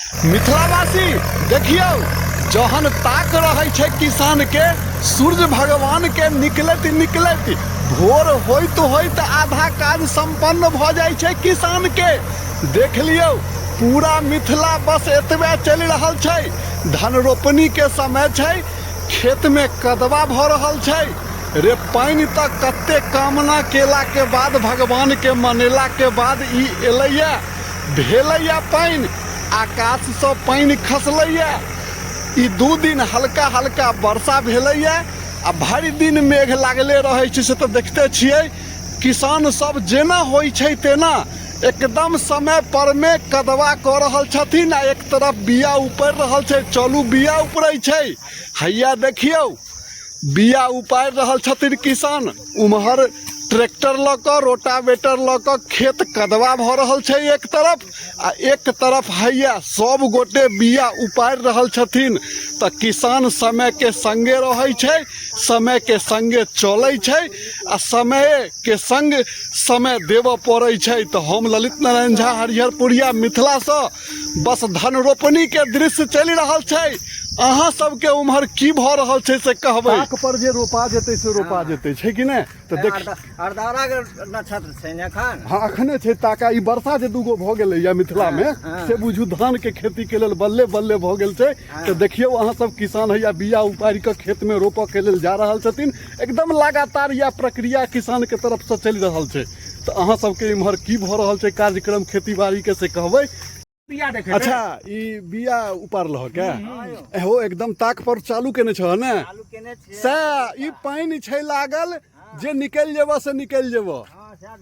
मिथिलावासी देखियो, जहन ताक रहे छे किसान के, सूर्य भगवान के निकलत भोर होइत आधा काज संपन्न भ जाय छे किसान के। देख लियो, पूरा मिथिला बस एतबे चल रहल छे। धान रोपनी के समय छे, खेत में कदवा भ रहल छे रे। पानी तक कते कामना केला के बाद, भगवान के मनेला के बाद ई एलैया, भेलैया पानी, आकाश से पानी खसलैया। ई 2 दिन हल्का हल्का वर्षा भेलैया आ भरि दिन मेघ लागले रहे छै। से तो देखते छियै, किसान सब जेना होइ छै तेना एकदम समय पर में कदवा क रहल छथिन आ एक तरफ बिया ऊपर रहल छै। चलू बिया ऊपरै छै, हैया देखियौ बिया उपाड़ रहल छथिन किसान। उम्हर ट्रैक्टर ल क, रोटावेटर ल क खेत कदवा भ रहल छै एक तरफ, आ एक तरफ हैया सब गोटे बिया उपाड़ रहल छथिन। त किसान समय के संगे रहै छै, समय के संगे चलै छै आ समय के संग समय देव पड़ै छै। तो हम ललित नारायण झा, हरिहरपुरिया, मिथिला से बस धन रोपनी के दृश्य चलि रहल छै। अहाँ सबके उम्हर की भ रहल छै से कहबै। ताक पर जे रोपा जेतै से रोपा जेतै, छै कि नै? त देख, अरदारा के नक्षत्र छै ने एखन। हाँ, अखने छै ताका। ई वर्षा जे दूगो भ गेलै या मिथिला में, से बुझू धान के खेती के लेल बल्ले बल्ले भ गेल छै। तो देखियौ, अहाँ सब किसान हैया बिया उपाड़ के खेत में रोपऽ के लेल जा रहल छथिन। एकदम लगातार यह प्रक्रिया किसान के तरफ से चलि रहल छै। तो अहाँ सबके इम्हर की भ रहल छै कार्यक्रम खेती बाड़ी के से कहबै। अच्छा, ई बिया उपाड़लह के हो एकदम ताक पर चालू केने छ ने? चालू केने छै। सा ई पानी छै लागल जे निकल जेबो से निकल जेबो।